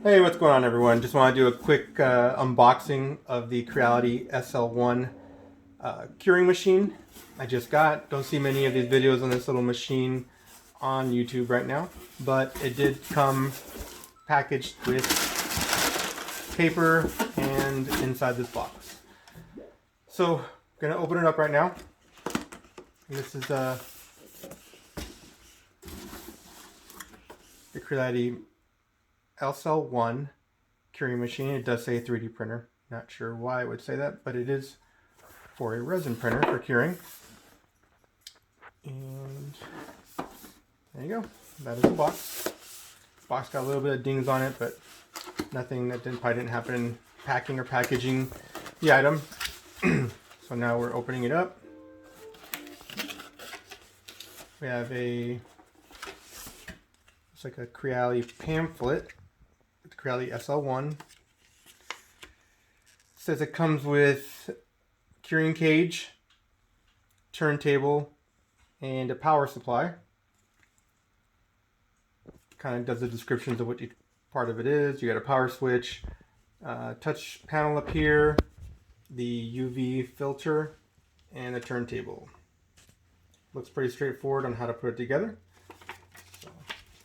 Hey, what's going on, everyone? Just want to do a quick unboxing of the Creality SL1 curing machine I just got. Don't see many of these videos on this little machine on YouTube right now, but it did come packaged with paper and inside this box. So I'm gonna open it up right now. This is the Creality SL1 curing machine. It does say 3D printer. Not sure why it would say that, but it is for a resin printer for curing. And there you go. That is the box. Box got a little bit of dings on it, but nothing that probably didn't happen in packing or packaging the item. So now we're opening it up. We have it's like a Creality pamphlet. The Creality SL1. It says it comes with curing cage, turntable, and a power supply. Kind of does the descriptions of what each part of it is. You got a power switch, touch panel up here, the UV filter, and the turntable. Looks pretty straightforward on how to put it together. So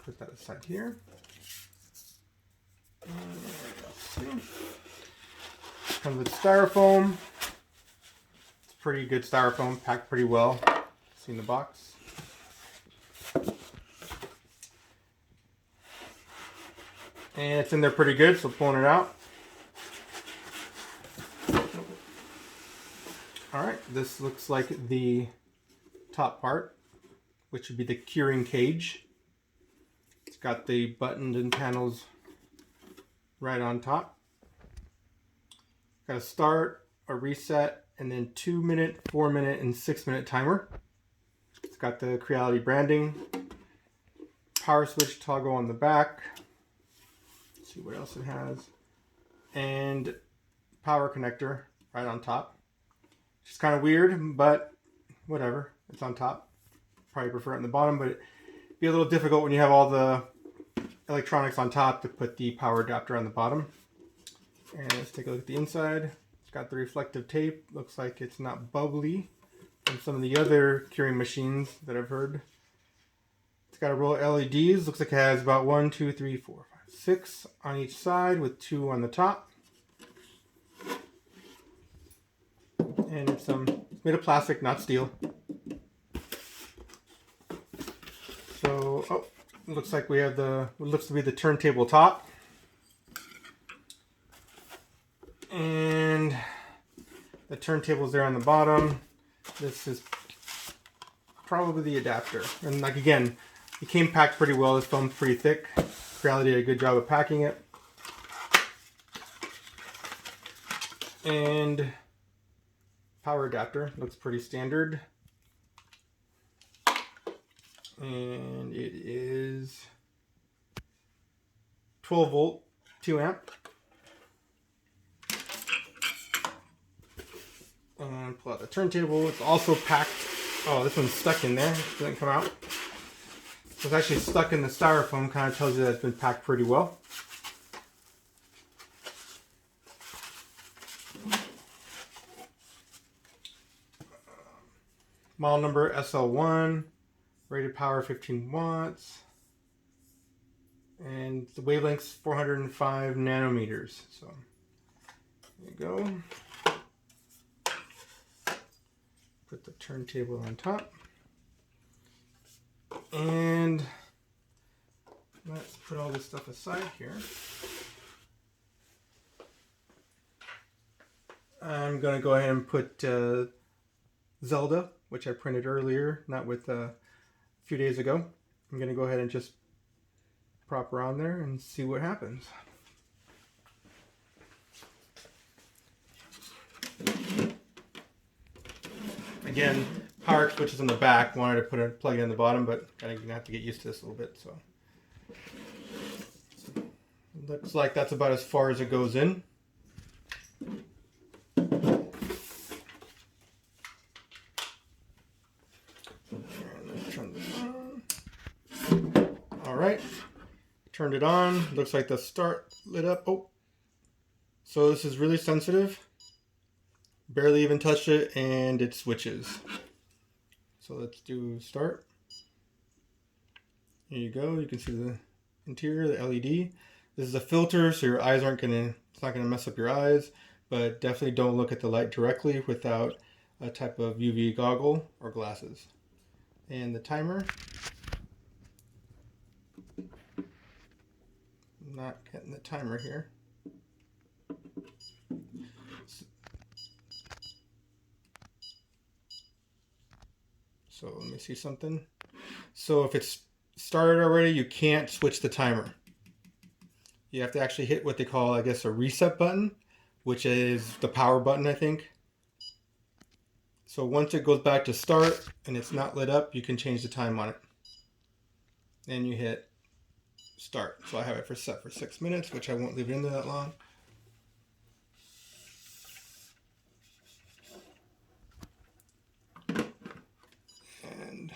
put that aside here. Comes with styrofoam. It's pretty good styrofoam, packed pretty well. See in the box. And it's in there pretty good, so pulling it out. Alright, this looks like the top part, which would be the curing cage. It's got the buttons and panels right on top. Got a start, a reset, and then 2-minute, 4-minute, and 6-minute timer. It's got the Creality branding, power switch toggle on the back. Let's see what else it has, and power connector right on top. It's kind of weird, but whatever. It's on top. Probably prefer it on the bottom, but it'd be a little difficult when you have all the electronics on top to put the power adapter on the bottom. And let's take a look at the inside. It's got the reflective tape. Looks like it's not bubbly from some of the other curing machines that I've heard. It's got a row of LEDs. Looks like it has about 1, 2, 3, 4, 5, 6 on each side with 2 on the top. And it's made of plastic, not steel. So, it looks like we have what looks to be the turntable top. And the turntable's there on the bottom. This is probably the adapter. And like again, it came packed pretty well. This foam's pretty thick. Creality did a good job of packing it. And power adapter looks pretty standard. And it is 12 volt, 2 amp. And pull out the turntable. It's also packed. Oh, this one's stuck in there. It didn't come out. So it's actually stuck in the styrofoam. Kind of tells you that it's been packed pretty well. Model number SL1. Rated power 15 watts. And the wavelength's 405 nanometers. So there you go. Put the turntable on top. And let's put all this stuff aside here. I'm going to go ahead and put Zelda, which I printed earlier, not with a few days ago. I'm going to go ahead and just prop her on there and see what happens. Again, power switch is in the back. Wanted to plug it in the bottom, but I'm gonna have to get used to this a little bit. So looks like that's about as far as it goes in. Let's turn this on. All right, Turned it on. Looks like the start lit up. Oh, so this is really sensitive. Barely even touched it and it switches. So let's do start. Here you go. You can see the interior, the LED. This is a filter, so your eyes aren't it's not gonna mess up your eyes, but definitely don't look at the light directly without a type of UV goggle or glasses. And the timer. I'm not getting the timer here. So let me see something. So if it's started already, you can't switch the timer. You have to actually hit what they call, I guess, a reset button, which is the power button, I think. So once it goes back to start and it's not lit up, you can change the time on it. And you hit start. So I have it set for 6 minutes, which I won't leave it in there that long. And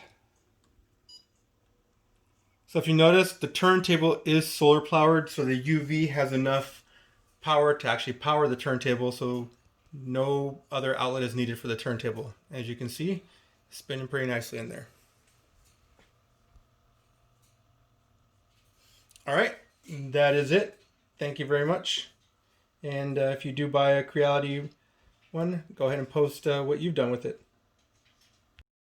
so if you notice, the turntable is solar powered, so the UV has enough power to actually power the turntable, so no other outlet is needed for the turntable. As you can see, spinning pretty nicely in there. All right, that is it. Thank you very much. And if you do buy a Creality one, go ahead and post what you've done with it.